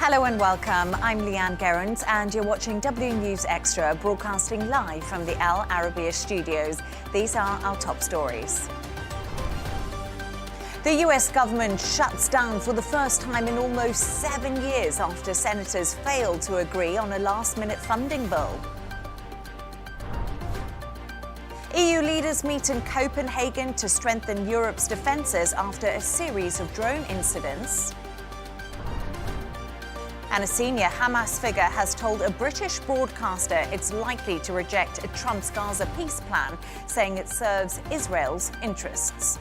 Hello and welcome. I'm Leigh-Ann Gerrans and you're watching W News Extra, broadcasting live from the Arabiya studios. These are our top stories. The US government shuts down for the first time in almost 7 years after senators failed to agree on a last-minute funding bill. EU leaders meet in Copenhagen to strengthen Europe's defences after a series of drone incidents. And a senior Hamas figure has told a British broadcaster it's likely to reject Trump's Gaza peace plan, saying it serves Israel's interests.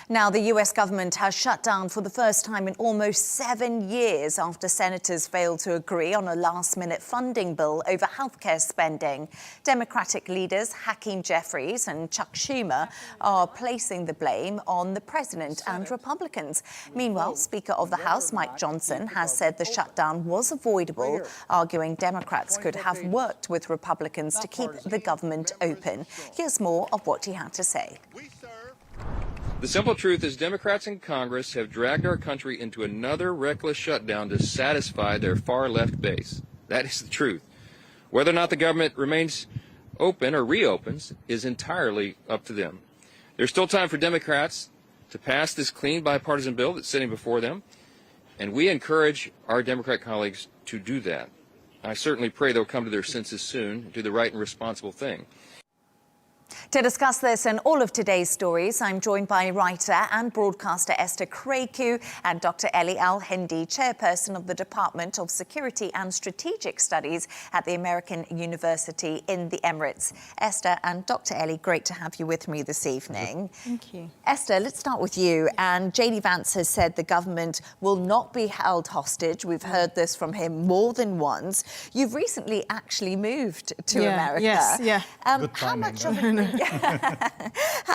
Now, the US government has shut down for the first time in almost 7 years after senators failed to agree on a last-minute funding bill over healthcare spending. Democratic leaders Hakeem Jeffries and Chuck Schumer are placing the blame on the president and Republicans. Meanwhile, Speaker of the House Mike Johnson has said the shutdown was avoidable, arguing Democrats could have worked with Republicans to keep the government open. Here's more of what he had to say. The simple truth is Democrats in Congress have dragged our country into another reckless shutdown to satisfy their far-left base. That is the truth. Whether or not the government remains open or reopens is entirely up to them. There's still time for Democrats to pass this clean bipartisan bill that's sitting before them, and we encourage our Democrat colleagues to do that. I certainly pray they'll come to their senses soon and do the right and responsible thing. To discuss this and all of today's stories, I'm joined by writer and broadcaster Esther Krakue and Dr. Elie Hindy, chairperson of the Department of Security and Strategic Studies at the American University in the Emirates. Esther and Dr. Elie, great to have you with me this evening. Thank you. Esther, let's start with you. And J.D. Vance has said the government will not be held hostage. We've heard this from him more than once. You've recently actually moved to America. Yes, yeah. How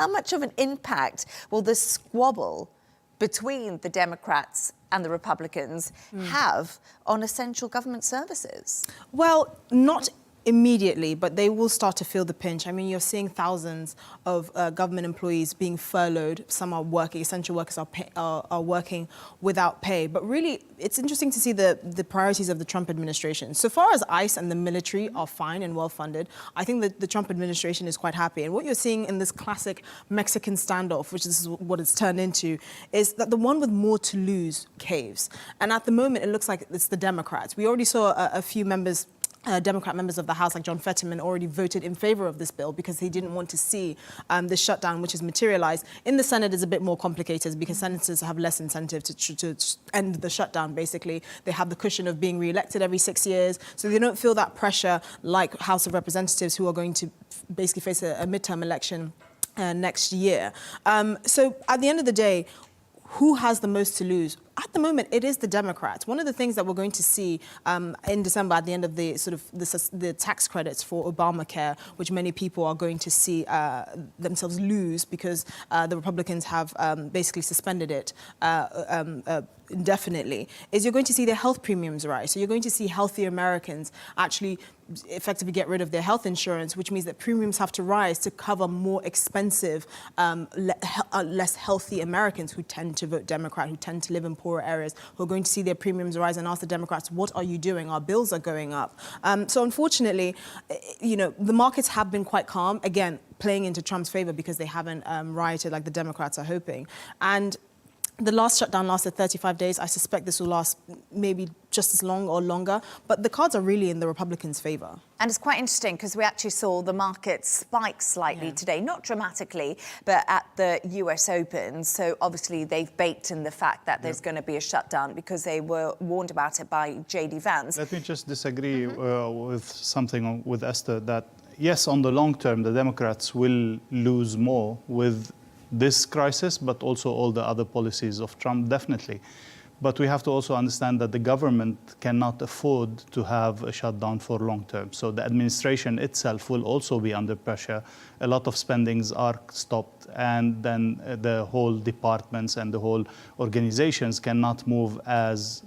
much of an impact will the squabble between the Democrats and the Republicans have on essential government services? Well, not immediately, but they will start to feel the pinch. I mean, you're seeing thousands of government employees being furloughed. Some are working, essential workers are working without pay. But really, it's interesting to see the priorities of the Trump administration. So far as ICE and the military are fine and well-funded, I think that the Trump administration is quite happy. And what you're seeing in this classic Mexican standoff, which is what it's turned into, is that the one with more to lose caves. And at the moment, it looks like it's the Democrats. We already saw a few members, Democrat members of the House, like John Fetterman, already voted in favor of this bill because he didn't want to see the shutdown, which has materialized. In the Senate, is a bit more complicated because senators have less incentive to end the shutdown, basically. They have the cushion of being re-elected every 6 years, so they don't feel that pressure like House of Representatives, who are going to basically face a midterm election next year. So at the end of the day, who has the most to lose? At the moment, it is the Democrats. One of the things that we're going to see in December, at the end of the tax credits for Obamacare, which many people are going to see themselves lose because the Republicans have basically suspended it indefinitely, is you're going to see their health premiums rise. So you're going to see healthier Americans actually effectively get rid of their health insurance, which means that premiums have to rise to cover more expensive, less healthy Americans who tend to vote Democrat, who tend to live in poorer areas, who are going to see their premiums rise and ask the Democrats, what are you doing? Our bills are going up. So unfortunately, you know, the markets have been quite calm, again, playing into Trump's favor because they haven't rioted like the Democrats are hoping. And the last shutdown lasted 35 days. I suspect this will last maybe just as long or longer. But the cards are really in the Republicans' favor. And it's quite interesting because we actually saw the market spike slightly today, not dramatically, but at the US Open. So obviously they've baked in the fact that there's going to be a shutdown because they were warned about it by J.D. Vance. Let me just disagree with something with Esther, that yes, on the long term, the Democrats will lose more with this crisis, but also all the other policies of Trump, definitely. But we have to also understand that the government cannot afford to have a shutdown for long term. So the administration itself will also be under pressure. A lot of spendings are stopped, and then the whole departments and the whole organizations cannot move as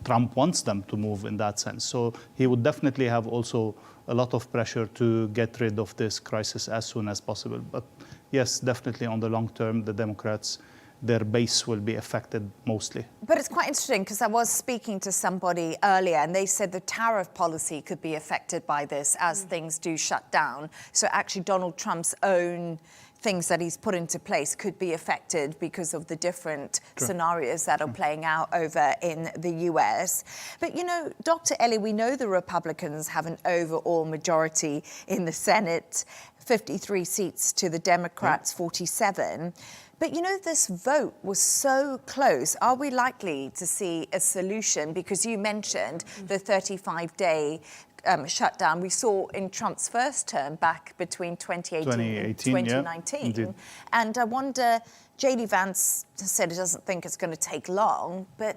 Trump wants them to move in that sense. So he would definitely have also a lot of pressure to get rid of this crisis as soon as possible. But yes, definitely on the long term, the Democrats, their base will be affected mostly. But it's quite interesting because I was speaking to somebody earlier and they said the tariff policy could be affected by this as things do shut down. So actually Donald Trump's own things that he's put into place could be affected because of the different scenarios that are playing out over in the US. But, you know, Dr. Elie, we know the Republicans have an overall majority in the Senate, 53 seats to the Democrats, 47. But, you know, this vote was so close. Are we likely to see a solution? Because you mentioned the 35-day shutdown we saw in Trump's first term back between 2018 and 2019. Yeah, and I wonder, J.D. Vance said he doesn't think it's going to take long, but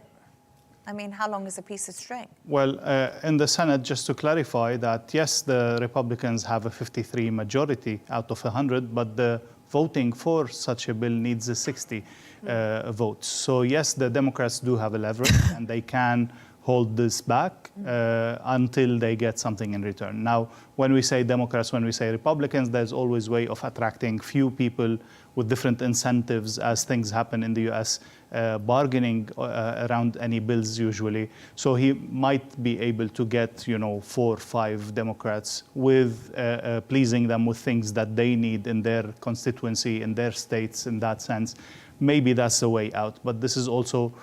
I mean, how long is a piece of string? Well, in the Senate, just to clarify that, yes, the Republicans have a 53 majority out of 100, but the voting for such a bill needs a 60 votes. So yes, the Democrats do have a leverage and they can hold this back until they get something in return. Now, when we say Democrats, when we say Republicans, there's always a way of attracting few people with different incentives as things happen in the US, bargaining around any bills usually. So he might be able to get, 4 or 5 Democrats with pleasing them with things that they need in their constituency, in their states, in that sense. Maybe that's the way out, but this is also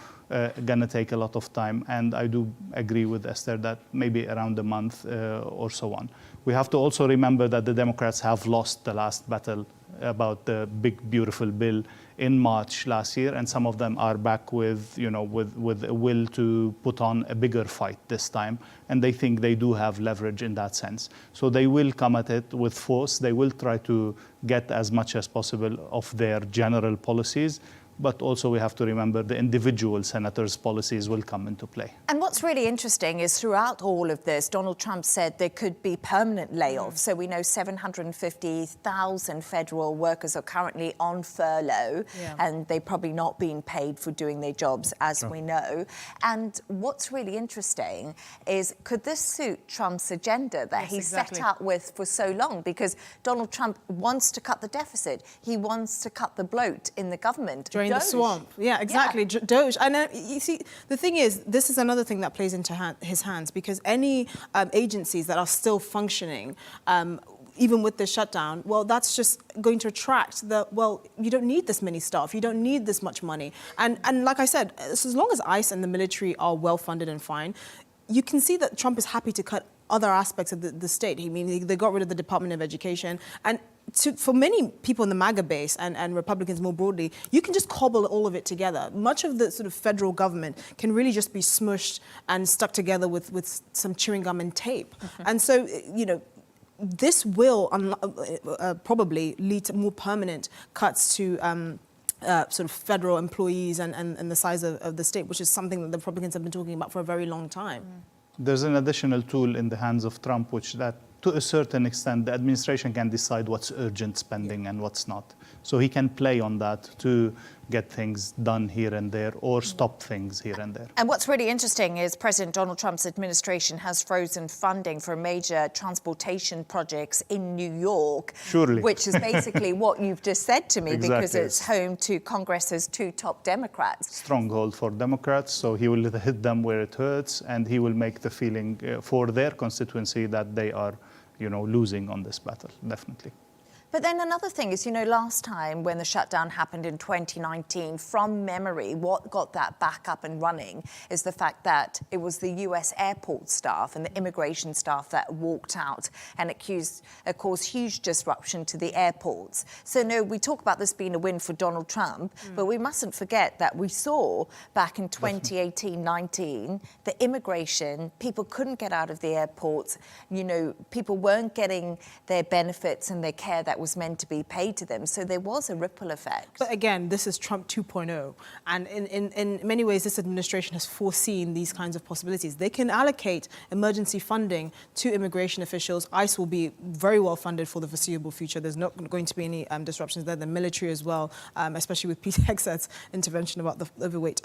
going to take a lot of time. And I do agree with Esther that maybe around a month or so on. We have to also remember that the Democrats have lost the last battle about the big, beautiful bill in March last year. And some of them are back with, with a will to put on a bigger fight this time. And they think they do have leverage in that sense. So they will come at it with force. They will try to get as much as possible of their general policies. But also we have to remember the individual senators' policies will come into play. And what's really interesting is throughout all of this, Donald Trump said there could be permanent layoffs. So we know 750,000 federal workers are currently on furlough, and they're probably not being paid for doing their jobs, as we know. And what's really interesting is, could this suit Trump's agenda that he set out with for so long? Because Donald Trump wants to cut the deficit. He wants to cut the bloat in the government. During the swamp. Yeah, exactly. Yeah. Doge. And you see, the thing is, this is another thing that plays into his hands, because any agencies that are still functioning, even with the shutdown, well, that's just going to attract you don't need this many staff, you don't need this much money. And like I said, as long as ICE and the military are well-funded and fine, you can see that Trump is happy to cut other aspects of the state. I mean, they got rid of the Department of Education. And for many people in the MAGA base and Republicans more broadly, you can just cobble all of it together. Much of the sort of federal government can really just be smushed and stuck together with some chewing gum and tape. And so, this will probably lead to more permanent cuts to sort of federal employees and the size of the state, which is something that the Republicans have been talking about for a very long time. There's an additional tool in the hands of Trump, which that to a certain extent, the administration can decide what's urgent spending and what's not. So he can play on that to get things done here and there or stop things here and there. And what's really interesting is President Donald Trump's administration has frozen funding for major transportation projects in New York. Surely. Which is basically what you've just said to me, because it's home to Congress's 2 top Democrats. Stronghold for Democrats, so he will hit them where it hurts, and he will make the feeling for their constituency that they are losing on this battle, definitely. But then another thing is, last time when the shutdown happened in 2019, from memory, what got that back up and running is the fact that it was the US airport staff and the immigration staff that walked out, and it caused huge disruption to the airports. So no, we talk about this being a win for Donald Trump, but we mustn't forget that we saw back in 2018-19, the immigration, people couldn't get out of the airports, people weren't getting their benefits and their care that was meant to be paid to them. So there was a ripple effect. But again, this is Trump 2.0. And in many ways, this administration has foreseen these kinds of possibilities. They can allocate emergency funding to immigration officials. ICE will be very well funded for the foreseeable future. There's not going to be any disruptions there. The military as well, especially with Pete Hegseth's intervention about the overweight.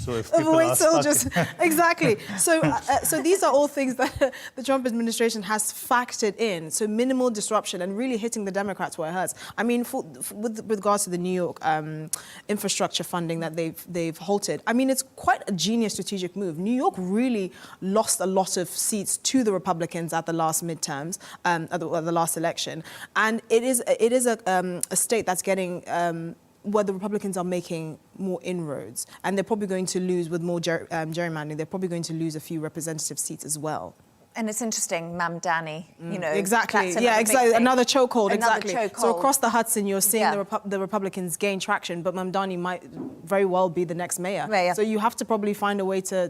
So if people overweight are stuck- soldiers. Exactly. So these are all things that the Trump administration has factored in. So minimal disruption and really hitting the Democrats where it hurts. I mean, with regards to the New York infrastructure funding that they've halted, I mean, it's quite a genius strategic move. New York really lost a lot of seats to the Republicans at the last midterms, at the last election, and it is a state that's getting. Where the Republicans are making more inroads, and they're probably going to lose with more gerrymandering. They're probably going to lose a few representative seats as well. And it's interesting, Mamdani, you know. Exactly. that's Yeah, exactly. Another chokehold. Another Exactly. chokehold. So across the Hudson, you're seeing Yeah. the Republicans gain traction, but Mamdani might very well be the next mayor. Mayor. So you have to probably find a way to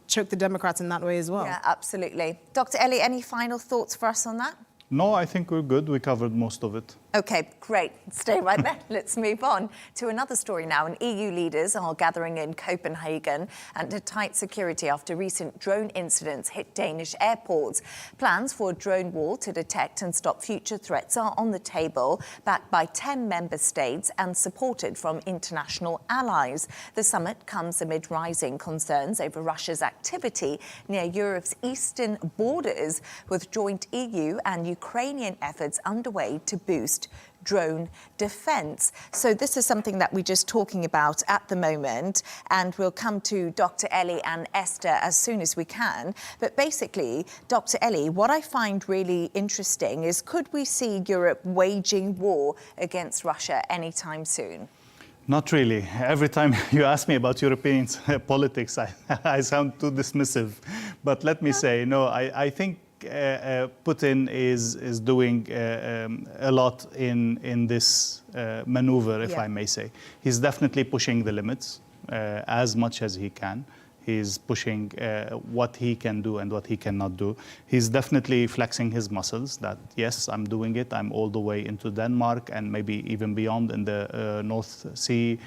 choke the Democrats in that way as well. Yeah, absolutely. Dr. Elie, any final thoughts for us on that? No, I think we're good. We covered most of it. Okay, great. Stay right there. Let's move on to another story now. And EU leaders are gathering in Copenhagen under tight security after recent drone incidents hit Danish airports. Plans for a drone war to detect and stop future threats are on the table, backed by 10 member states and supported from international allies. The summit comes amid rising concerns over Russia's activity near Europe's eastern borders, with joint EU and Ukrainian efforts underway to boost drone defence. So this is something that we're just talking about at the moment, and we'll come to Dr. Elie and Esther as soon as we can. But basically, Dr. Elie, what I find really interesting is, could we see Europe waging war against Russia anytime soon? Not really. Every time you ask me about European politics, I sound too dismissive. But let me say, no, I think Putin is doing a lot in this maneuver, if I may say. He's definitely pushing the limits as much as he can. He's pushing what he can do and what he cannot do. He's definitely flexing his muscles that, yes, I'm doing it. I'm all the way into Denmark and maybe even beyond in the North Sea.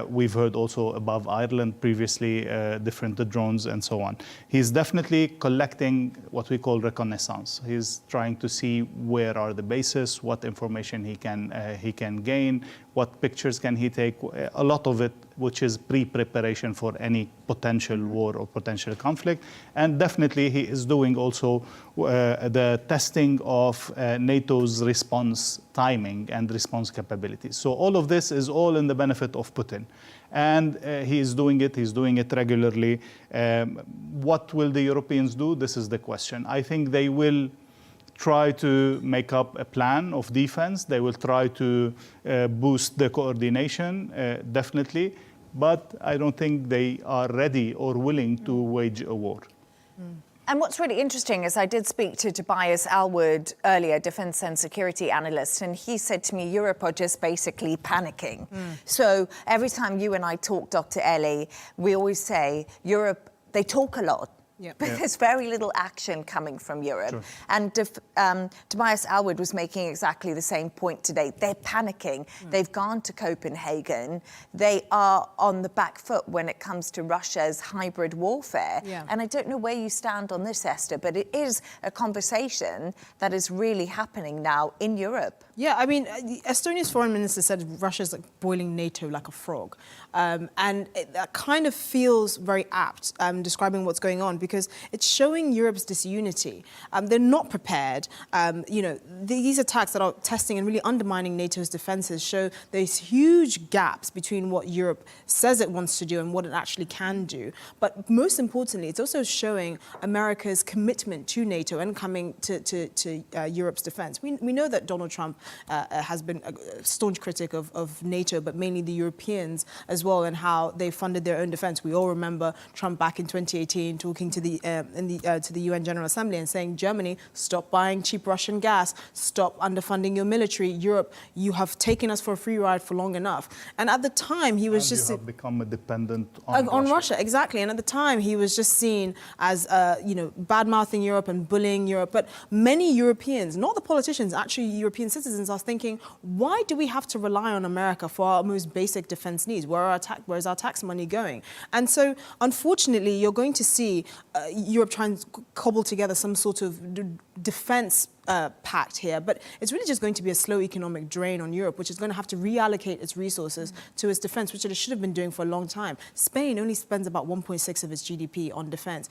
We've heard also above Ireland previously, different drones and so on. He's definitely collecting what we call reconnaissance. He's trying to see where are the bases, what information he can gain, what pictures can he take, a lot of it which is pre-preparation for any potential war or potential conflict. And definitely he is doing also the testing of NATO's response timing and response capabilities. So all of this is all in the benefit of Putin. And he's doing it regularly. What will the Europeans do? This is the question. I think they will try to make up a plan of defense. They will try to boost the coordination, definitely. But I don't think they are ready or willing to wage a war. And what's really interesting is I did speak to Tobias Alwood earlier, defence and security analyst, and he said to me, Europe are just basically panicking. So every time you and I talk, Dr. Elie, we always say Europe, they talk a lot. Yep. But there's very little action coming from Europe. Sure. And Tobias Alwood was making exactly the same point today. They're panicking. They've gone to Copenhagen. They are on the back foot when it comes to Russia's hybrid warfare. Yeah. And I don't know where you stand on this, Esther, but it is a conversation that is really happening now in Europe. Yeah, I mean, Estonia's foreign minister said Russia's like boiling NATO like a frog. And that kind of feels very apt, describing what's going on, because it's showing Europe's disunity. They're not prepared. You know, these attacks that are testing and really undermining NATO's defenses show there's huge gaps between what Europe says it wants to do and what it actually can do. But most importantly, it's also showing America's commitment to NATO and coming to Europe's defense. We know that Donald Trump has been a staunch critic of NATO, but mainly the Europeans as well, and how they funded their own defense. We all remember Trump back in 2018 talking to the UN General Assembly and saying, Germany, stop buying cheap Russian gas, stop underfunding your military. Europe, you have taken us for a free ride for long enough. And at the time, he was just... You have become a dependent on Russia, exactly. And at the time, he was just seen as, you know, bad-mouthing Europe and bullying Europe. But many Europeans, not the politicians, actually European citizens, are thinking, why do we have to rely on America for our most basic defense needs? Where's our tax money going? And so, unfortunately, you're going to see Europe try and cobble together some sort of defense pact here, but it's really just going to be a slow economic drain on Europe, which is going to have to reallocate its resources to its defense, which it should have been doing for a long time. Spain only spends about 1.6 of its GDP on defense.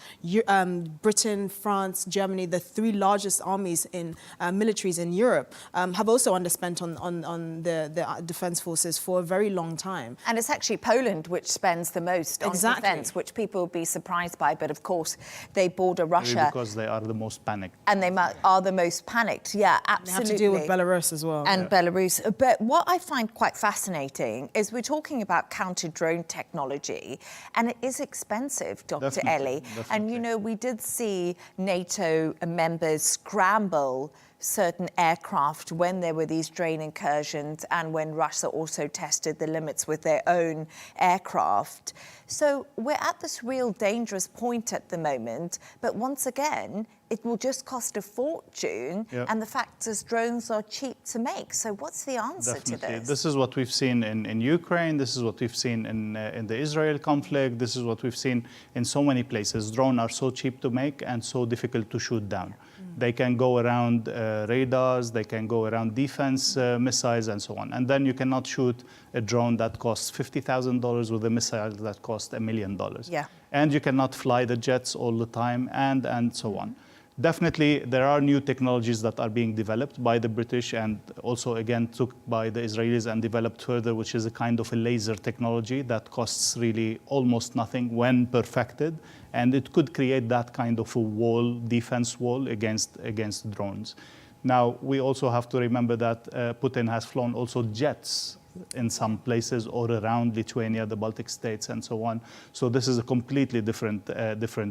Britain, France, Germany, the three largest armies in militaries in Europe, have also underspent on the defense forces for a very long time. And it's actually Poland which spends the most on Exactly. defense, which people will be surprised by. But of course, they border Russia. Because they are the most panicked. And they are the most panicked. Yeah, absolutely. They have to deal with Belarus as well. And Belarus. But what I find quite fascinating is we're talking about counter-drone technology, and it is expensive, Dr. Elie. And, you know, we did see NATO members scramble certain aircraft when there were these drone incursions and when Russia also tested the limits with their own aircraft. So we're at this real dangerous point at the moment, but once again, it will just cost a fortune, and the fact is drones are cheap to make. So what's the answer to this? This is what we've seen in Ukraine, this is what we've seen in the Israel conflict, this is what we've seen in so many places. Drones are so cheap to make and so difficult to shoot down. They can go around radars, they can go around defense missiles and so on. And then you cannot shoot a drone that costs $50,000 with a missile that costs $1 million. Yeah. And you cannot fly the jets all the time and so on. Definitely, there are new technologies that are being developed by the British and also, again, took by the Israelis and developed further, which is a kind of a laser technology that costs really almost nothing when perfected. And it could create that kind of a wall, defense wall against drones. Now, we also have to remember that Putin has flown also jets in some places or around Lithuania, the Baltic states, and so on. So this is a completely different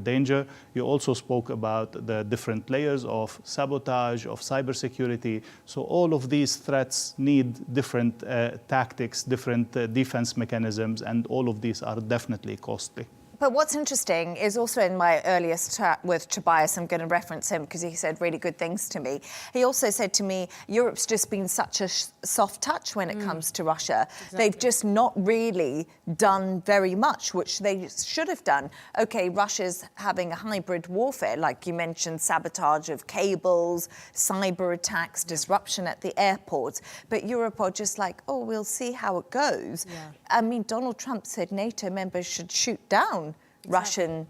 danger. You also spoke about the different layers of sabotage, of cybersecurity. So all of these threats need different tactics, different defense mechanisms, and all of these are definitely costly. But what's interesting is also in my earliest chat with Tobias, I'm going to reference him because he said really good things to me. He also said to me, Europe's just been such a soft touch when it comes to Russia. Exactly. They've just not really done very much, which they should have done. Okay, Russia's having a hybrid warfare, like you mentioned, sabotage of cables, cyber attacks, disruption at the airports. But Europe are just like, oh, we'll see how it goes. Yeah. I mean, Donald Trump said NATO members should shoot down Russian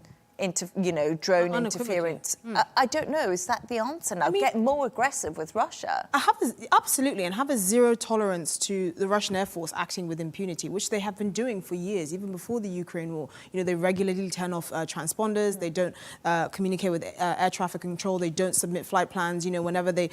drone interference. I don't know. Is that the answer now? Get more aggressive with Russia? Absolutely, and have a zero tolerance to the Russian Air Force acting with impunity, which they have been doing for years, even before the Ukraine war. You know, they regularly turn off transponders. They don't communicate with air traffic control. They don't submit flight plans. You know, whenever they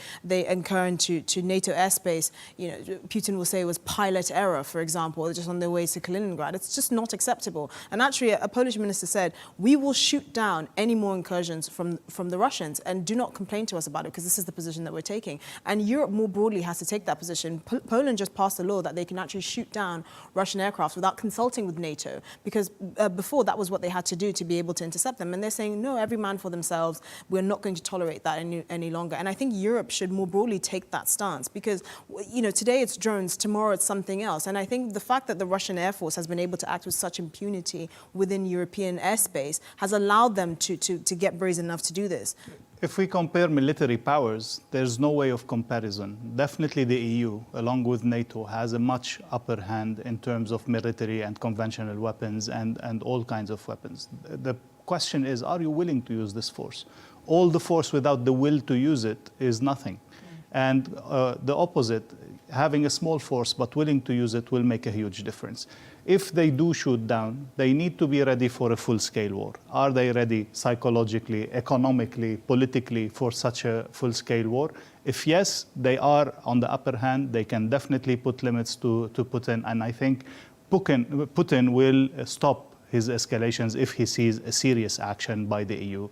incur into NATO airspace, you know, Putin will say it was pilot error, for example, just on their way to Kaliningrad. It's just not acceptable. And actually, a Polish minister said, we will shoot down any more incursions from the Russians and do not complain to us about it because this is the position that we're taking. And Europe more broadly has to take that position. Poland just passed a law that they can actually shoot down Russian aircraft without consulting with NATO because before that was what they had to do to be able to intercept them. And they're saying, no, every man for themselves. We're not going to tolerate that any longer. And I think Europe should more broadly take that stance because, you know, today it's drones, tomorrow it's something else. And I think the fact that the Russian Air Force has been able to act with such impunity within European airspace has allowed them to get brazen enough to do this. If we compare military powers, there's no way of comparison. Definitely the EU, along with NATO, has a much upper hand in terms of military and conventional weapons and all kinds of weapons. The question is, are you willing to use this force? All the force without the will to use it is nothing. And the opposite, having a small force but willing to use it will make a huge difference. If they do shoot down, they need to be ready for a full-scale war. Are they ready psychologically, economically, politically for such a full-scale war? If yes, they are on the upper hand. They can definitely put limits to Putin. And I think Putin will stop his escalations if he sees a serious action by the EU.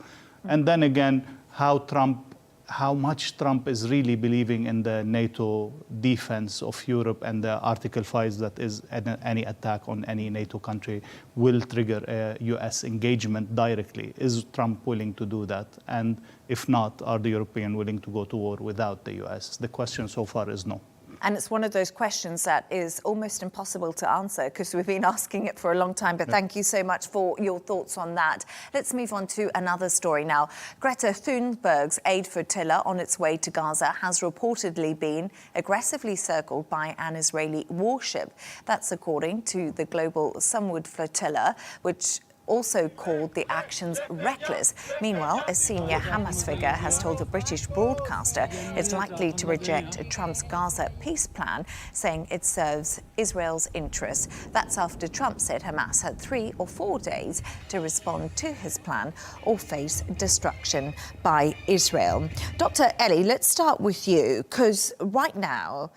And then again, how much Trump is really believing in the NATO defense of Europe and the Article 5 that is any attack on any NATO country will trigger a US engagement directly. Is Trump willing to do that? And if not, are the Europeans willing to go to war without the US? The question so far is no. And it's one of those questions that is almost impossible to answer because we've been asking it for a long time. But thank you so much for your thoughts on that. Let's move on to another story now. Greta Thunberg's aid flotilla on its way to Gaza has reportedly been aggressively circled by an Israeli warship. That's according to the global Sunward Flotilla, which also called the actions reckless. Meanwhile, a senior Hamas figure has told a British broadcaster it's likely to reject Trump's Gaza peace plan, saying it serves Israel's interests. That's after Trump said Hamas had 3 or 4 days to respond to his plan or face destruction by Israel. Dr. Elie, let's start with you, because right now,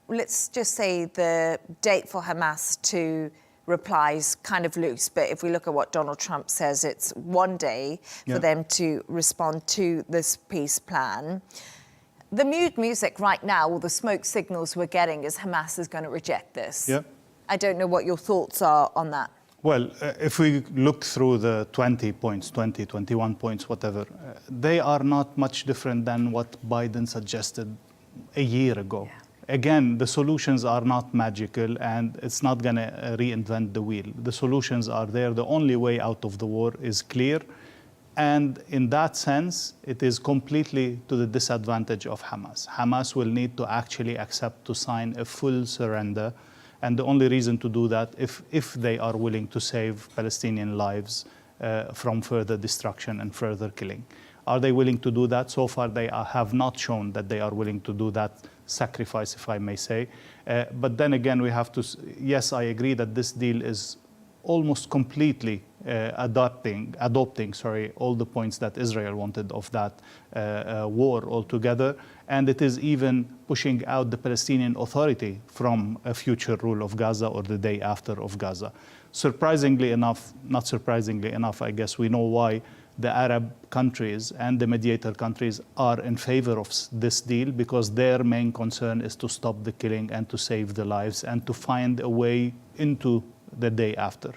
let's just say the date for Hamas to replies kind of loose, but if we look at what Donald Trump says, it's 1 day for them to respond to this peace plan. The mood music right now, all the smoke signals we're getting is Hamas is going to reject this. I don't know what your thoughts are on that. Well, if we look through the 20 points, 20, 21 points, whatever, they are not much different than what Biden suggested a year ago. Again, the solutions are not magical, and it's not going to reinvent the wheel. The solutions are there. The only way out of the war is clear. And in that sense, it is completely to the disadvantage of Hamas. Hamas will need to actually accept to sign a full surrender. And the only reason to do that, if they are willing to save Palestinian lives from further destruction and further killing. Are they willing to do that? So far, they have not shown that they are willing to do that sacrifice, if I may say. But then again, we have to, yes, I agree that this deal is almost completely adopting all the points that Israel wanted of that war altogether. And it is even pushing out the Palestinian Authority from a future rule of Gaza or the day after of Gaza. Surprisingly enough, not surprisingly enough, I guess we know why the Arab countries and the mediator countries are in favor of this deal, because their main concern is to stop the killing and to save the lives and to find a way into the day after.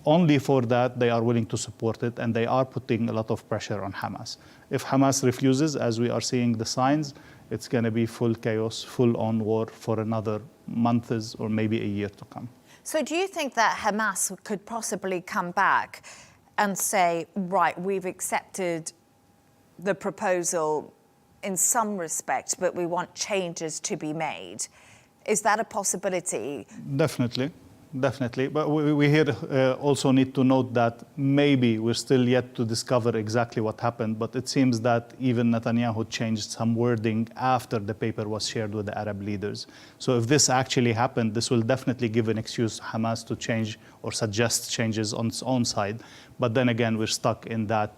Only for that they are willing to support it, and they are putting a lot of pressure on Hamas. If Hamas refuses, as we are seeing the signs, it's going to be full chaos, full-on war for another months or maybe a year to come. So do you think that Hamas could possibly come back and say, right, we've accepted the proposal in some respect, but we want changes to be made? Is that a possibility? Definitely. But we here also need to note that maybe we're still yet to discover exactly what happened, but it seems that even Netanyahu changed some wording after the paper was shared with the Arab leaders. So if this actually happened, this will definitely give an excuse to Hamas to change or suggest changes on its own side. But then again, we're stuck in that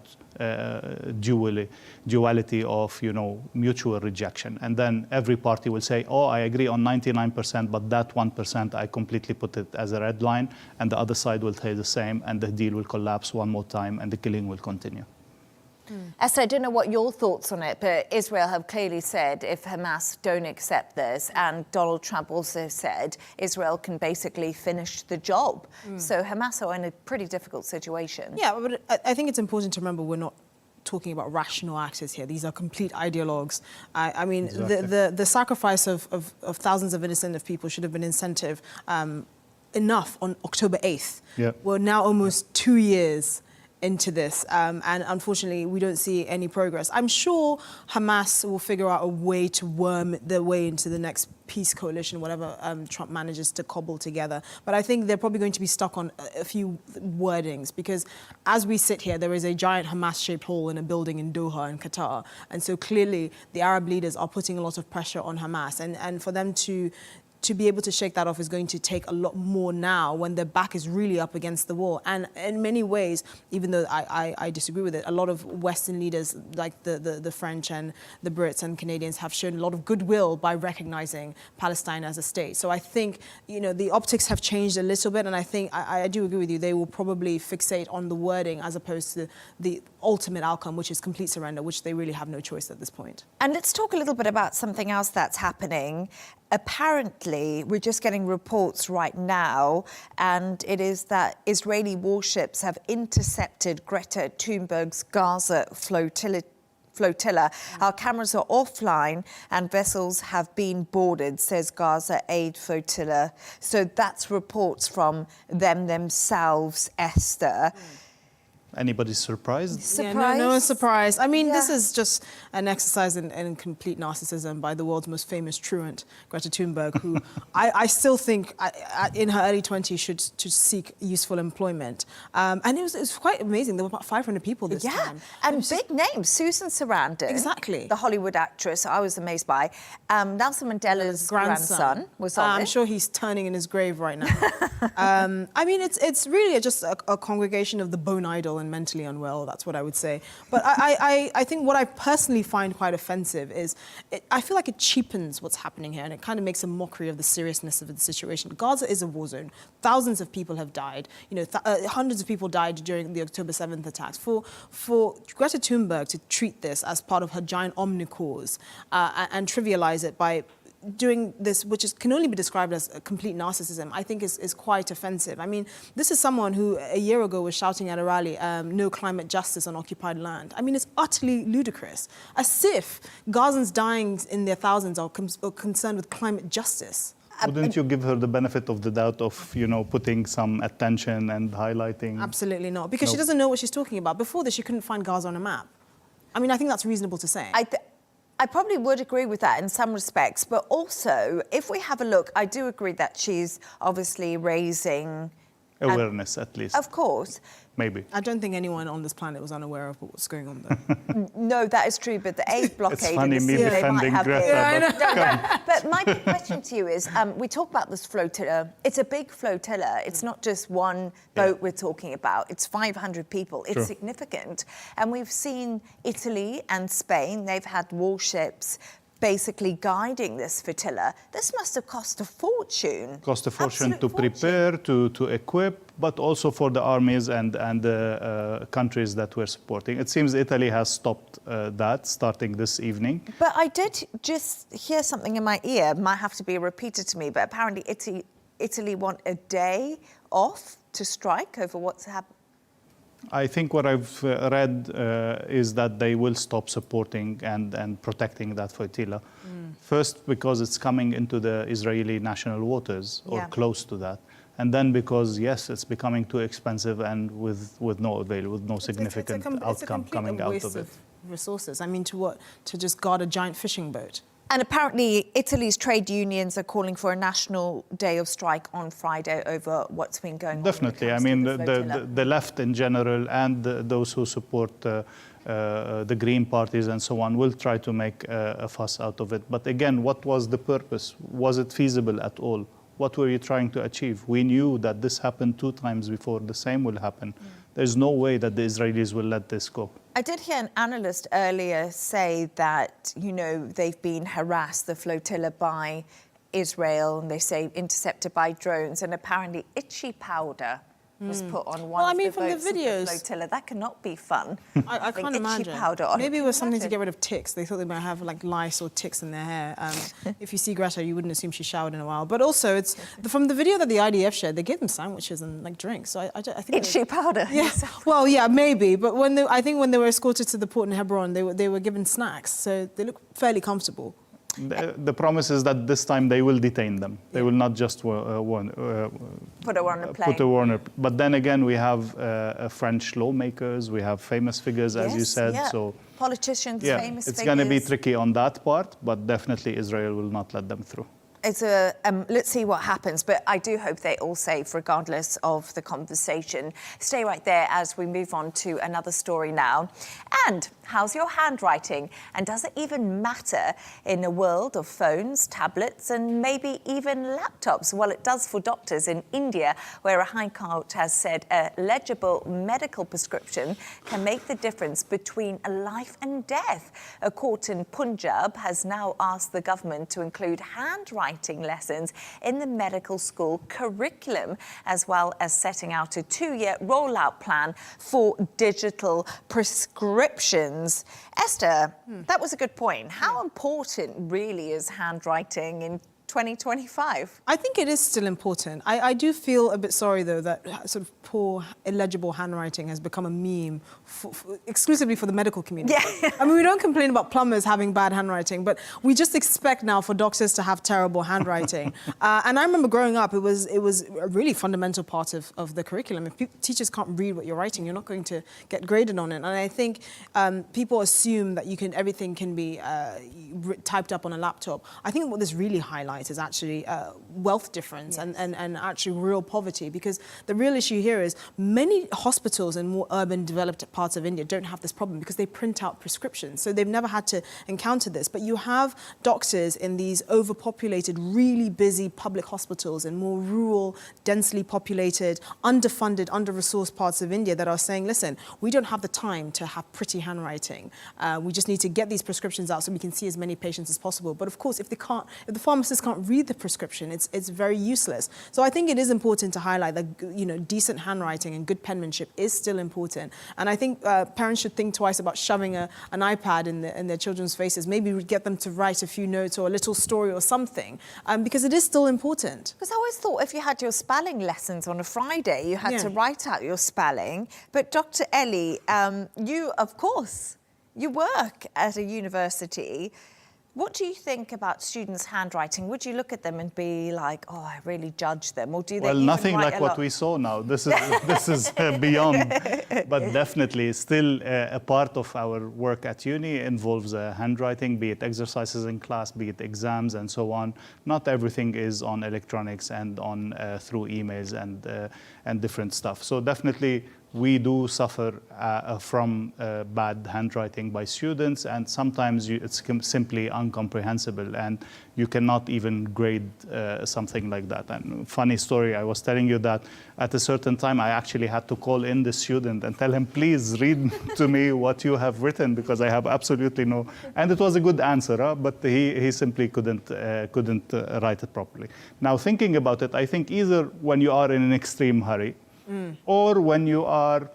duality of, mutual rejection. And then every party will say, oh, I agree on 99%, but that 1%, I completely put it as a red line. And the other side will say the same, and the deal will collapse one more time, and the killing will continue. Esther, I don't know what your thoughts on it, but Israel have clearly said if Hamas don't accept this, and Donald Trump also said Israel can basically finish the job. So Hamas are in a pretty difficult situation. Yeah, but I think it's important to remember we're not talking about rational actors here. These are complete ideologues. I mean, exactly. the sacrifice of thousands of innocent people should have been incentive enough on October 8th. We're now almost 2 years into this, and unfortunately we don't see any progress. I'm sure Hamas will figure out a way to worm their way into the next peace coalition, whatever Trump manages to cobble together. But I think they're probably going to be stuck on a few wordings, because as we sit here, there is a giant Hamas-shaped hole in a building in Doha in Qatar. And so clearly the Arab leaders are putting a lot of pressure on Hamas, and for them to be able to shake that off is going to take a lot more now when their back is really up against the wall. And in many ways, even though I disagree with it, a lot of Western leaders like the French and the Brits and Canadians have shown a lot of goodwill by recognizing Palestine as a state. So I think, the optics have changed a little bit, and I think, I do agree with you, they will probably fixate on the wording as opposed to the ultimate outcome, which is complete surrender, which they really have no choice at this point. And let's talk a little bit about something else that's happening. Apparently, we're just getting reports right now, and it is that Israeli warships have intercepted Greta Thunberg's Gaza flotilla. Our cameras are offline and vessels have been boarded, says Gaza Aid Flotilla. So that's reports from them themselves, Esther. Anybody surprised? Yeah, no one's surprised. I mean, this Yeah. is just an exercise in complete narcissism by the world's most famous truant, Greta Thunberg, who I still think in her early 20s should seek useful employment. And it was quite amazing. There were about 500 people this time. And big names. Susan Sarandon. Exactly. The Hollywood actress I was amazed by. Nelson Mandela's grandson was on I'm it. sure he's turning in his grave right now. I mean, it's really just a congregation of the bone idle and mentally unwell, that's what I would say. But I think what I personally find quite offensive is, I feel like it cheapens what's happening here, and it kind of makes a mockery of the seriousness of the situation. Gaza is a war zone. Thousands of people have died. You know, hundreds of people died during the October 7th attacks. For Greta Thunberg to treat this as part of her giant omni-cause and trivialize it by doing this, which can only be described as a complete narcissism, I think is quite offensive. I mean, this is someone who a year ago was shouting at a rally, no climate justice on occupied land. I mean, it's utterly ludicrous. As if Gazans dying in their thousands are concerned with climate justice. Wouldn't you give her the benefit of the doubt of, you know, putting some attention and highlighting? Absolutely not, because she doesn't know what she's talking about. Before this, she couldn't find Gaza on a map. I mean, I think that's reasonable to say. I probably would agree with that in some respects, but also, if we have a look, I do agree that she's obviously raising Awareness, at least. Of course. Maybe. I don't think anyone on this planet was unaware of what was going on there. No, that is true, but the aid blockade... It's funny in the me sea, they might defending have Greta, But my big question to you is, we talk about this flotilla. It's a big flotilla. It's not just one boat we're talking about. It's 500 people. It's significant. And we've seen Italy and Spain. They've had warships basically guiding this flotilla. This must have cost a fortune. Cost a fortune Absolute to fortune. prepare, to equip, but also for the armies and the countries that we're supporting. It seems Italy has stopped that starting this evening. But I did just hear something in my ear. It might have to be repeated to me, but apparently Italy want a day off to strike over what's happened. I think what I've read is that they will stop supporting and protecting that flotilla. First, because it's coming into the Israeli national waters or close to that. And then because, yes, it's becoming too expensive and with no avail, with no significant outcome coming out of it. Of resources. I mean, to what? To just guard a giant fishing boat. And apparently Italy's trade unions are calling for a national day of strike on Friday over what's been going on. Definitely. I mean, the left in general and those who support the Green parties and so on will try to make a fuss out of it. But again, what was the purpose? Was it feasible at all? What were you trying to achieve? We knew that this happened 2 times before. The same will happen. There's no way that the Israelis will let this go. I did hear an analyst earlier say that, you know, they've been harassed, the flotilla, by Israel, and they say intercepted by drones, and apparently itchy powder was put on one of the from the boats of videos, the flotilla. That cannot be fun. I can't imagine. Powder on Maybe it. it was something to get rid of ticks. They thought they might have like lice or ticks in their hair. If you see Greta, you wouldn't assume she showered in a while. But also, it's from the video that the IDF shared, they gave them sandwiches and like drinks. So I think Itchy powder. Yeah. Well, yeah, maybe. But I think when they were escorted to the port in Hebron, they were given snacks. So they look fairly comfortable. The promise is that this time they will detain them. They will not just put her on a plane. But then again, we have French lawmakers, we have famous figures, as you said. So politicians, famous it's figures. going to be tricky on that part, but definitely Israel will not let them through. It's let's see what happens, but I do hope they're all safe regardless of the conversation. Stay right there as we move on to another story now. And how's your handwriting? And does it even matter in a world of phones, tablets, and maybe even laptops? Well, it does for doctors in India, where a High Court has said a legible medical prescription can make the difference between life and death. A court in Punjab has now asked the government to include handwriting lessons in the medical school curriculum, as well as setting out a 2-year rollout plan for digital prescriptions. Esther, that was a good point. How important really is handwriting in 2025? I think it is still important. I do feel a bit sorry, though, that sort of poor, illegible handwriting has become a meme exclusively for the medical community. Yeah. I mean, we don't complain about plumbers having bad handwriting, but we just expect now for doctors to have terrible handwriting. And I remember growing up, it was a really fundamental part of the curriculum. If teachers can't read what you're writing, you're not going to get graded on it. And I think people assume that everything can be typed up on a laptop. I think what this really highlights is actually wealth difference, yes, and actually real poverty, because the real issue here is many hospitals in more urban developed parts of India don't have this problem because they print out prescriptions, so they've never had to encounter this. But you have doctors in these overpopulated, really busy public hospitals in more rural, densely populated, underfunded, under-resourced parts of India that are saying, listen, we don't have the time to have pretty handwriting. We just need to get these prescriptions out so we can see as many patients as possible. But of course, if the pharmacist can't read the prescription, it's very useless. So I think it is important to highlight that, you know, decent handwriting and good penmanship is still important. And I think parents should think twice about shoving an iPad in their children's faces. Maybe we'd get them to write a few notes or a little story or something, because it is still important. Because I always thought if you had your spelling lessons on a Friday, you had to write out your spelling. But Dr. Elie, you, of course, you work at a university. What do you think about students' handwriting? Would you look at them and be like, oh, I really judge them? Or do they Well, even nothing write like a what lot? we saw now. This is beyond, but definitely still a part of our work at uni involves handwriting, be it exercises in class, be it exams and so on. Not everything is on electronics and on through emails and different stuff. So definitely we do suffer from bad handwriting by students, and sometimes it's simply incomprehensible, and you cannot even grade something like that. And funny story, I was telling you that at a certain time I actually had to call in the student and tell him, please read to me what you have written, because I have absolutely no... And it was a good answer, but he simply couldn't write it properly. Now, thinking about it, I think either when you are in an extreme hurry, or when you are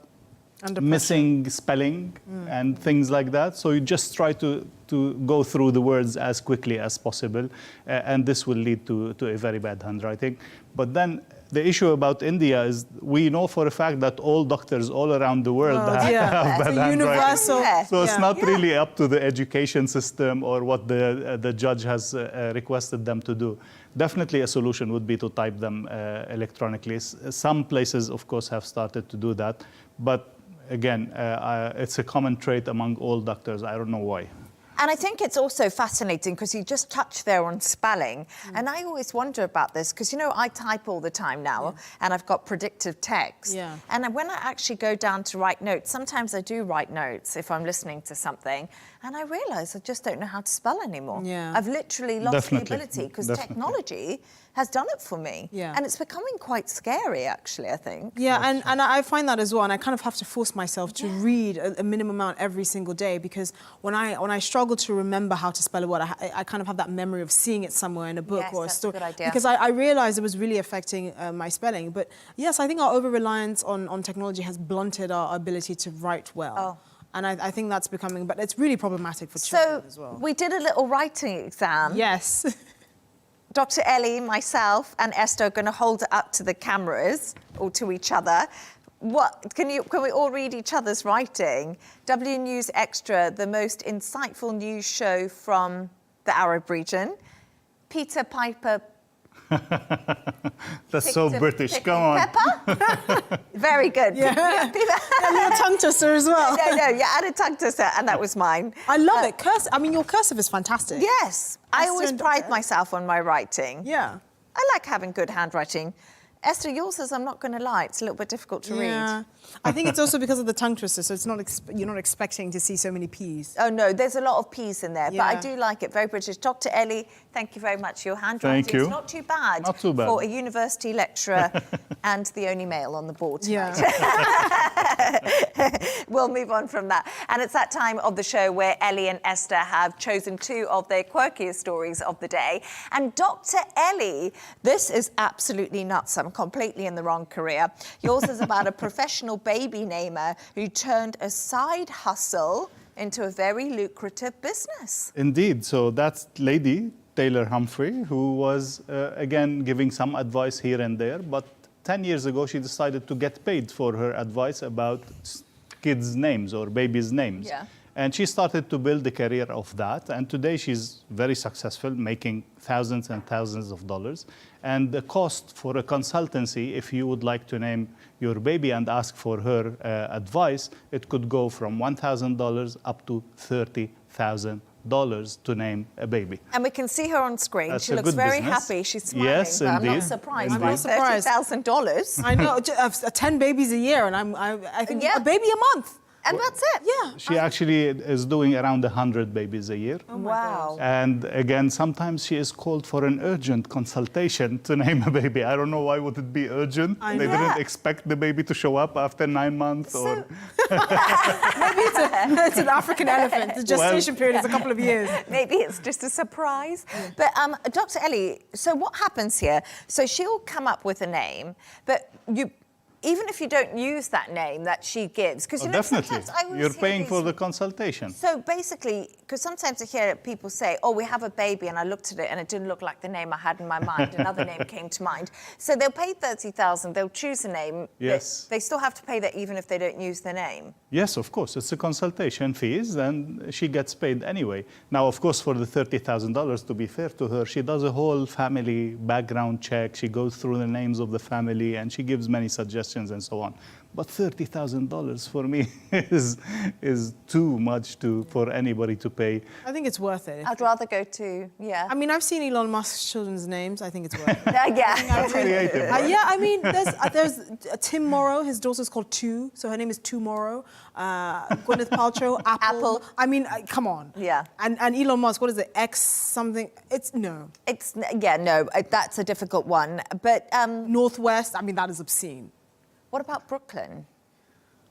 missing spelling and things like that. So you just try to go through the words as quickly as possible, and this will lead to a very bad handwriting. But then the issue about India is we know for a fact that all doctors all around the world have bad handwriting. Universal. So it's not really up to the education system or what the judge has requested them to do. Definitely a solution would be to type them electronically. Some places, of course, have started to do that. But again, it's a common trait among all doctors. I don't know why. And I think it's also fascinating because you just touched there on spelling. And I always wonder about this because, you know, I type all the time now and I've got predictive text. Yeah. And when I actually go down to write notes, sometimes I do write notes if I'm listening to something and I realise I just don't know how to spell anymore. Yeah. I've literally lost the ability because Definitely. technology has done it for me. Yeah. And it's becoming quite scary, actually, I think. Yeah, and I find that as well, and I kind of have to force myself to read a minimum amount every single day, because when I struggle to remember how to spell a word, I kind of have that memory of seeing it somewhere in a book or a That's story. a good idea. Because I realised it was really affecting my spelling. But yes, I think our over-reliance on technology has blunted our ability to write well. Oh. And I think that's becoming, but it's really problematic for children as well. So we did a little writing exam. Yes. Dr. Elie, myself, and Esther are going to hold it up to the cameras or to each other. Can we all read each other's writing? W News Extra, the most insightful news show from the Arab region. Peter Piper. That's so British. Come on. Pepper? Very good. Yeah. And your tongue twister as well. No, you added tongue twister, and that was mine. I love it. I mean, your cursive is fantastic. Yes. I Esther always and pride Dr. myself on my writing. Yeah. I like having good handwriting. Esther, yours is, I'm not going to lie, it's a little bit difficult to read. I think it's also because of the tongue twister, so it's not you're not expecting to see so many P's. Oh, no, there's a lot of P's in there, but I Yeah. do like it. Very British. Dr. Elie, thank you very much. Your handwriting Thank you. is not too bad. Not too bad. For a university lecturer and the only male on the board tonight. We'll move on from that. And it's that time of the show where Elie and Esther have chosen two of their quirkiest stories of the day. And Dr. Elie, this is absolutely nuts. I'm completely in the wrong career. Yours is about a professional baby namer who turned a side hustle into a very lucrative business. Indeed. So that lady Taylor Humphrey, who was, again, giving some advice here and there. But 10 years ago, she decided to get paid for her advice about kids' names or babies' names. Yeah. And she started to build a career of that. And today she's very successful, making thousands and thousands of dollars. And the cost for a consultancy, if you would like to name your baby and ask for her advice, it could go from $1,000 up to $30,000 to name a baby. And we can see her on screen. That's she a looks good very business. happy. She's smiling. Yes, but I'm not indeed. surprised. Indeed. By I'm not surprised. $30,000. I know, 10 babies a year, and I think Yeah. a baby a month. And that's it. Yeah. She actually is doing around 100 babies a year. Wow. And again, sometimes she is called for an urgent consultation to name a baby. I don't know why would it be urgent. They know. didn't expect the baby to show up after 9 months. Or Maybe it's an African elephant. The gestation period is a couple of years. Maybe it's just a surprise. But Dr. Elie, so what happens here? So she'll come up with a name, but even if you don't use that name that she gives, because you know, definitely, sometimes I always you're hear paying for these- the consultation. So basically, because sometimes I hear people say, oh, we have a baby, and I looked at it and it didn't look like the name I had in my mind. Another name came to mind. So they'll pay $30,000, they'll choose a name. Yes. They still have to pay that even if they don't use the name. Yes, of course. It's a consultation fees, and she gets paid anyway. Now, of course, for the $30,000, to be fair to her, she does a whole family background check. She goes through the names of the family, and she gives many suggestions and so on. But $30,000 for me is too much for anybody to pay. I think it's worth it. I'd rather go to, yeah. I mean, I've seen Elon Musk's children's names. I think it's worth it. Yeah. Creative. Yeah, I mean, there's Tim Morrow. His daughter's called Two, so her name is Tomorrow. Gwyneth Paltrow, Apple. I mean, come on. Yeah. And Elon Musk, what is it? X something? No. That's a difficult one. But Northwest. I mean, that is obscene. what about Brooklyn?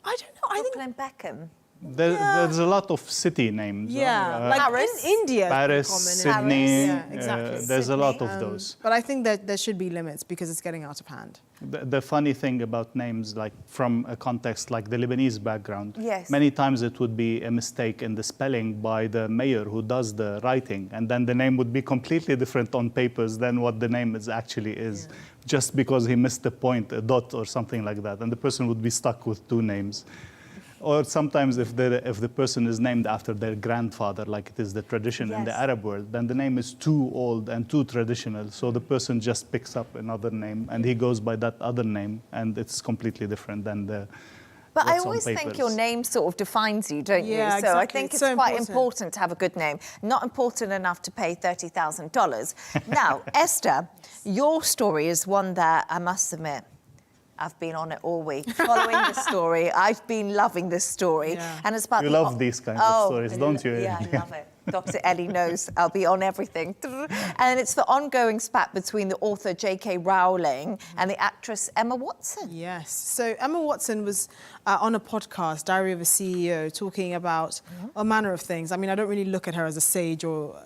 I don't know. I think. Brooklyn Beckham. There's a lot of city names. Yeah, like Paris? in India. is Paris, common. Sydney. Yeah, exactly. There's a lot Sydney. of those. But I think that there should be limits because it's getting out of hand. The funny thing about names, like from a context like the Lebanese background, Yes. many times it would be a mistake in the spelling by the mayor who does the writing, and then the name would be completely different on papers than what the name actually is, just because he missed a point, a dot or something like that, and the person would be stuck with two names. Or sometimes if the person is named after their grandfather, like it is the tradition in the Yes. Arab world, then the name is too old and too traditional. So the person just picks up another name and he goes by that other name, and it's completely different than the But I what's on always think papers. your name sort of defines you, don't you? Yeah, So I exactly. think It's it's so quite important. important to have a good name. Not important enough to pay $30,000. Now, Esther, your story is one that I must admit, I've been on it all week, following the story. I've been loving this story. Yeah. And it's about You the- love these kinds of stories, don't you? Yeah, I love it. Dr. Elie knows I'll be on everything. And it's the ongoing spat between the author J.K. Rowling and the actress Emma Watson. Yes. So Emma Watson was on a podcast, Diary of a CEO, talking about a manner of things. I mean, I don't really look at her as a sage or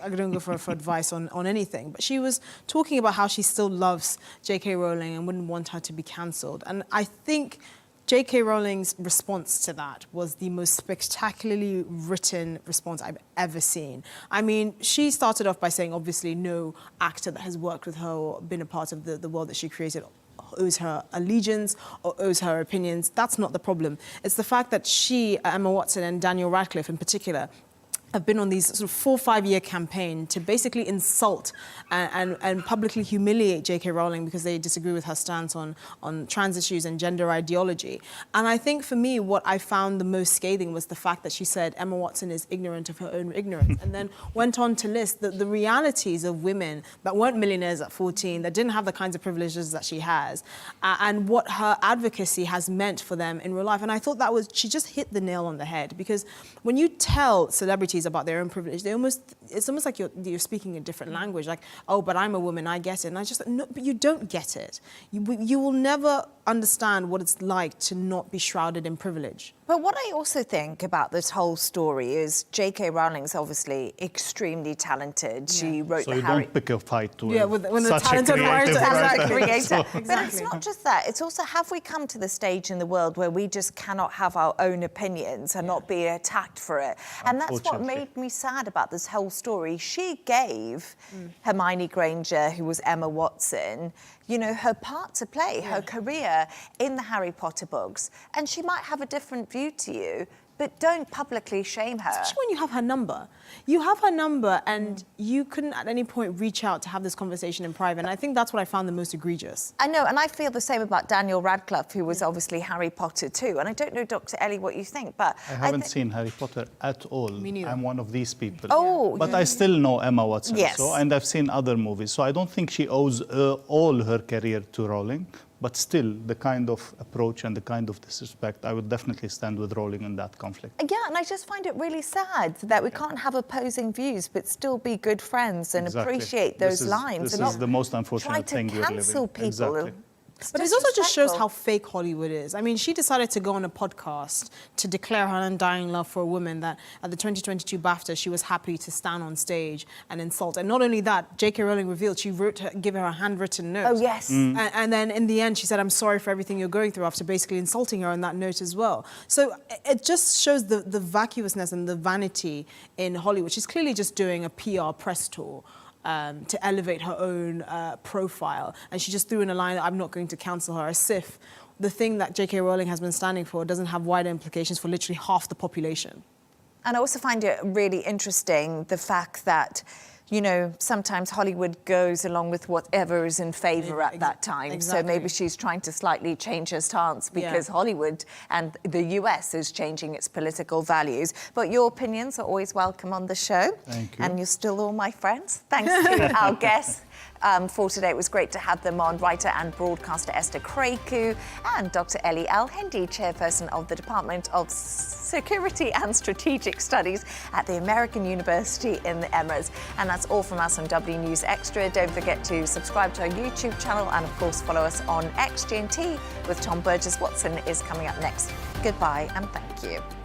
I don't go for advice on anything. But she was talking about how she still loves J.K. Rowling and wouldn't want her to be cancelled. And I think J.K. Rowling's response to that was the most spectacularly written response I've ever seen. I mean, she started off by saying, obviously, no actor that has worked with her or been a part of the world that she created owes her allegiance or owes her opinions. That's not the problem. It's the fact that she, Emma Watson and Daniel Radcliffe in particular, have been on these sort of 4 or 5 year campaign to basically insult and publicly humiliate J.K. Rowling because they disagree with her stance on trans issues and gender ideology. And I think for me, what I found the most scathing was the fact that she said Emma Watson is ignorant of her own ignorance, and then went on to list the realities of women that weren't millionaires at 14, that didn't have the kinds of privileges that she has, and what her advocacy has meant for them in real life. And I thought she just hit the nail on the head, because when you tell celebrities about their own privilege, it's almost like you're speaking a different language, like, oh, but I'm a woman, I get it. And I just, no, but you don't get it. You will never understand what it's like to not be shrouded in privilege. But what I also think about this whole story is J.K. Rowling's obviously extremely talented. She wrote So the you Harry... don't pick a fight with when a such talented writer, creative exactly. creator. Exactly. But it's not just that. It's also, have we come to the stage in the world where we just cannot have our own opinions and not be attacked for it? And that's what made me sad about this whole story? She gave Hermione Granger, who was Emma Watson, you know, her part to play, her career in the Harry Potter books. And she might have a different view to you, but don't publicly shame her. Especially when you have her number. You have her number and you couldn't at any point reach out to have this conversation in private. And I think that's what I found the most egregious. I know, and I feel the same about Daniel Radcliffe, who was obviously Harry Potter too. And I don't know, Dr. Elie, what you think, but... I haven't seen Harry Potter at all. Me neither. I'm one of these people. Oh. But I still know Emma Watson. Yes. So, and I've seen other movies. So I don't think she owes all her career to Rowling. But still, the kind of approach and the kind of disrespect, I would definitely stand with Rowling in that conflict. Yeah, and I just find it really sad that we can't have opposing views but still be good friends and appreciate those lines. This is the most unfortunate thing we're living. Try to cancel people. Exactly. But it also just shows how fake Hollywood is. I mean, she decided to go on a podcast to declare her undying love for a woman that at the 2022 BAFTA, she was happy to stand on stage and insult. And not only that, J.K. Rowling revealed she gave her a handwritten note. Oh, yes. And then in the end, she said, I'm sorry for everything you're going through, after basically insulting her on that note as well. So it just shows the vacuousness and the vanity in Hollywood. She's clearly just doing a PR press tour. To elevate her own profile. And she just threw in a line that I'm not going to cancel her, as if the thing that J.K. Rowling has been standing for doesn't have wider implications for literally half the population. And I also find it really interesting, the fact that, you know, sometimes Hollywood goes along with whatever is in favour at that time. Exactly. So maybe she's trying to slightly change her stance because Hollywood and the US is changing its political values. But your opinions are always welcome on the show. Thank you. And you're still all my friends. Thanks to our guests. For today, it was great to have them on, writer and broadcaster Esther Krakue and Dr. Elie Hindy, chairperson of the Department of Security and Strategic Studies at the American University in the Emirates. And that's all from us on W News Extra. Don't forget to subscribe to our YouTube channel and, of course, follow us on XGNT with Tom Burgess-Watson is coming up next. Goodbye and thank you.